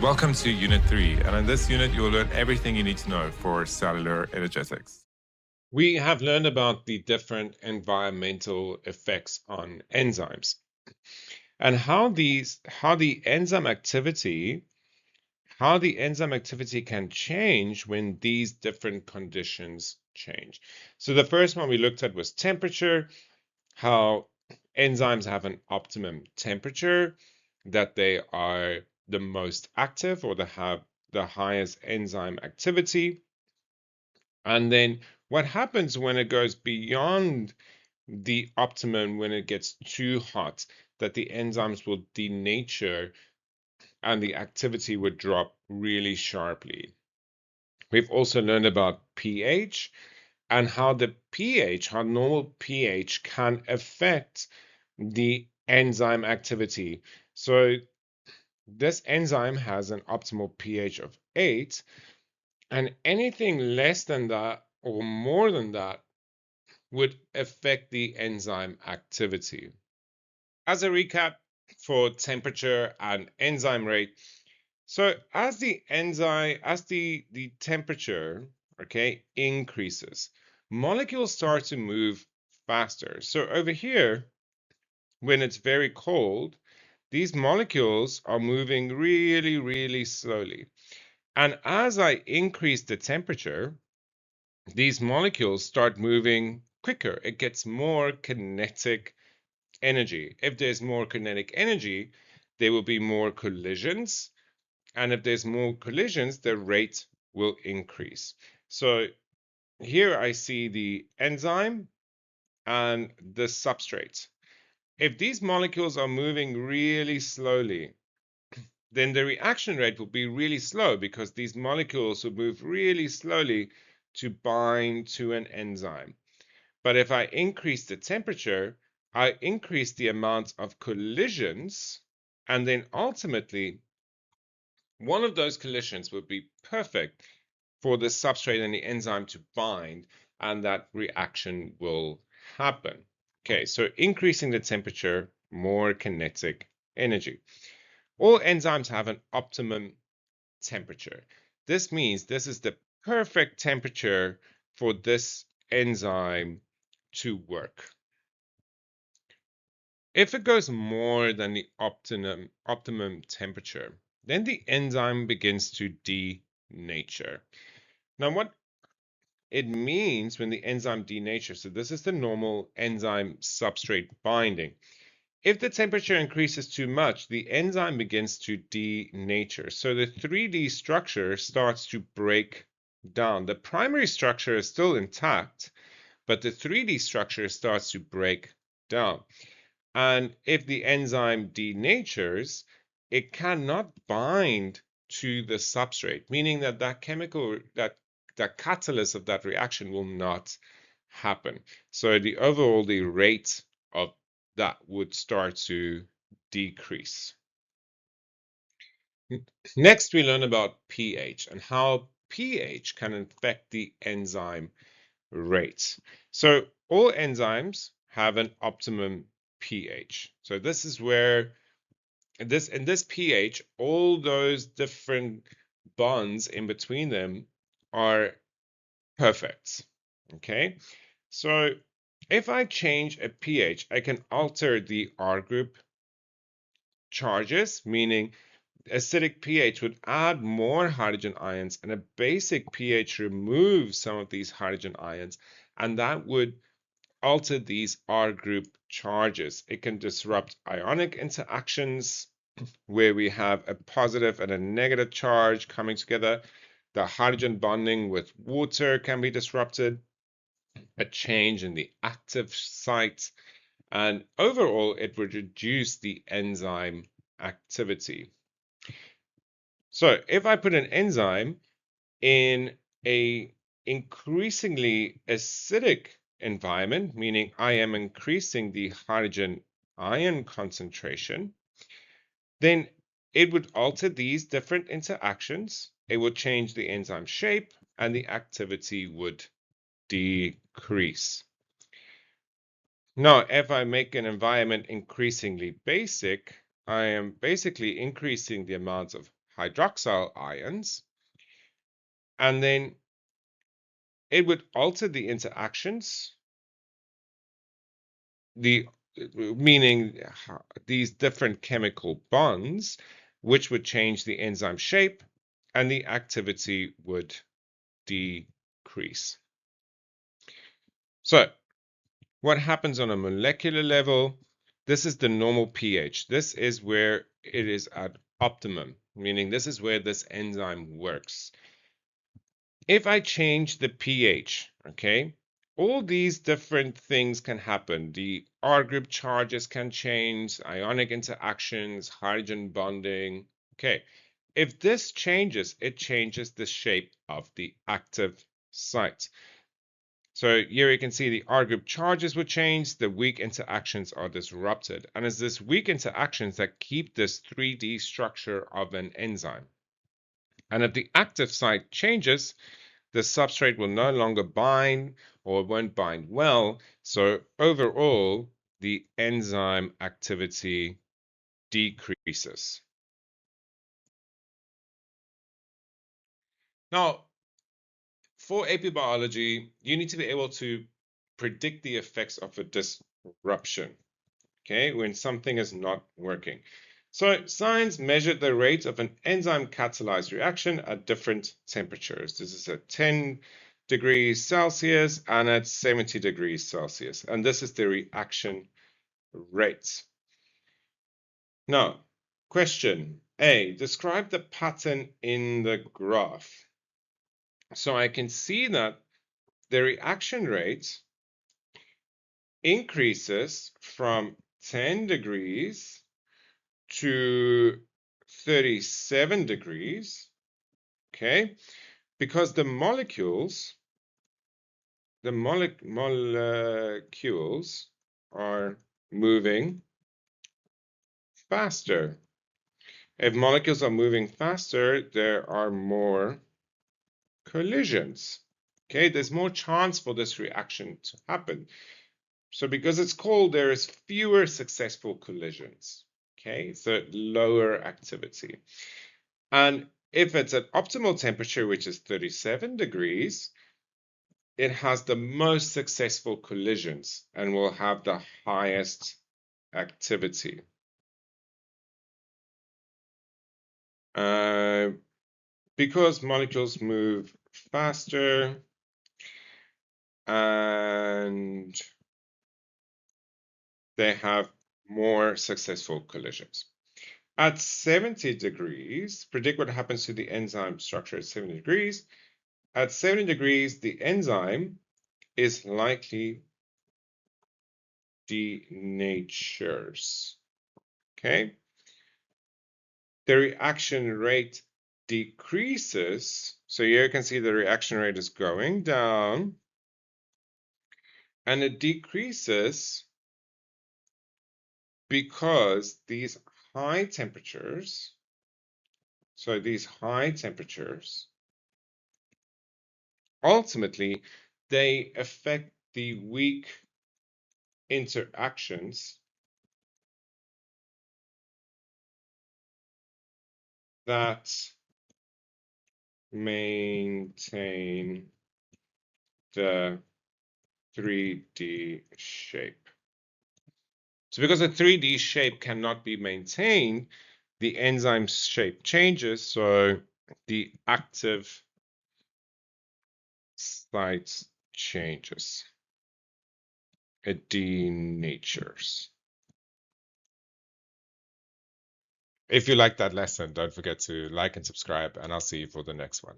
Welcome to Unit 3, and in this unit, you'll learn everything you need to know for cellular energetics. We have learned about the different environmental effects on enzymes and how the enzyme activity can change when these different conditions change. So the first one we looked at was temperature, how enzymes have an optimum temperature, that they are the most active or they have the highest enzyme activity. And then what happens when it goes beyond the optimum, when it gets too hot, that the enzymes will denature and the activity would drop really sharply. We've also learned about pH and how how normal pH can affect the enzyme activity. So this enzyme has an optimal pH of 8, and anything less than that or more than that would affect the enzyme activity. As a recap for temperature and enzyme rate, so as the temperature, okay, increases, molecules start to move faster. So over here, when it's very cold, these molecules are moving really, really slowly. And as I increase the temperature, these molecules start moving quicker. It gets more kinetic energy. If there's more kinetic energy, there will be more collisions. And if there's more collisions, the rate will increase. So here I see the enzyme and the substrate. If these molecules are moving really slowly, then the reaction rate will be really slow because these molecules will move really slowly to bind to an enzyme. But if I increase the temperature, I increase the amount of collisions, and then ultimately, one of those collisions would be perfect for the substrate and the enzyme to bind, and that reaction will happen. Okay, so increasing the temperature, more kinetic energy. All enzymes have an optimum temperature. This means this is the perfect temperature for this enzyme to work. If it goes more than the optimum temperature, then the enzyme begins to denature. Now, what it means when the enzyme denatures, so this is the normal enzyme substrate binding. If the temperature increases too much, the enzyme begins to denature. So the 3D structure starts to break down. The primary structure is still intact, but the 3D structure starts to break down. And if the enzyme denatures, it cannot bind to the substrate, meaning that that catalyst of that reaction will not happen. So the rate of that would start to decrease. Next, we learn about pH and how pH can affect the enzyme rate. So all enzymes have an optimum pH. So this is where in this pH, all those different bonds in between them are perfect. Okay, so if I change a pH, I can alter the R group charges, meaning acidic pH would add more hydrogen ions, and a basic pH removes some of these hydrogen ions, and that would alter these R group charges. It can disrupt ionic interactions where we have a positive and a negative charge coming together. The hydrogen bonding with water can be disrupted, a change in the active site, and overall it would reduce the enzyme activity. So if I put an enzyme in a increasingly acidic environment, meaning I am increasing the hydrogen ion concentration, then it would alter these different interactions. It would change the enzyme shape and the activity would decrease. Now, if I make an environment increasingly basic, I am basically increasing the amount of hydroxyl ions, and then it would alter the interactions, meaning these different chemical bonds, which would change the enzyme shape, and the activity would decrease. So what happens on a molecular level? This is the normal pH. This is where it is at optimum, meaning this is where this enzyme works. If I change the pH, okay, all these different things can happen. The R group charges can change, ionic interactions, hydrogen bonding. Okay, if this changes, it changes the shape of the active site. So here you can see the R group charges will change, the weak interactions are disrupted. And it's this weak interactions that keep this 3D structure of an enzyme. And if the active site changes, the substrate will no longer bind or won't bind well. So overall, the enzyme activity decreases. Now, for AP biology, you need to be able to predict the effects of a disruption, okay, when something is not working. So science measured the rate of an enzyme catalyzed reaction at different temperatures. This is at 10 degrees Celsius and at 70 degrees Celsius. And this is the reaction rate. Now, question A, describe the pattern in the graph. So I can see that the reaction rate increases from 10 degrees to 37 degrees, okay, because the molecules are moving faster. If molecules are moving faster, there are more collisions. Okay, there's more chance for this reaction to happen. So because it's cold, there is fewer successful collisions. Okay, so lower activity. And if it's at optimal temperature, which is 37 degrees, it has the most successful collisions and will have the highest activity. Because molecules move faster and they have more successful collisions. At 70 degrees, predict what happens to the enzyme structure at 70 degrees. At 70 degrees, the enzyme is likely denatures. Okay? The reaction rate decreases. So here you can see the reaction rate is going down. And it decreases because these high temperatures, ultimately, they affect the weak interactions that maintain the 3D shape. So because the 3D shape cannot be maintained, the enzyme shape changes, so the active site changes. It denatures. If you like that lesson, don't forget to like and subscribe, and I'll see you for the next one.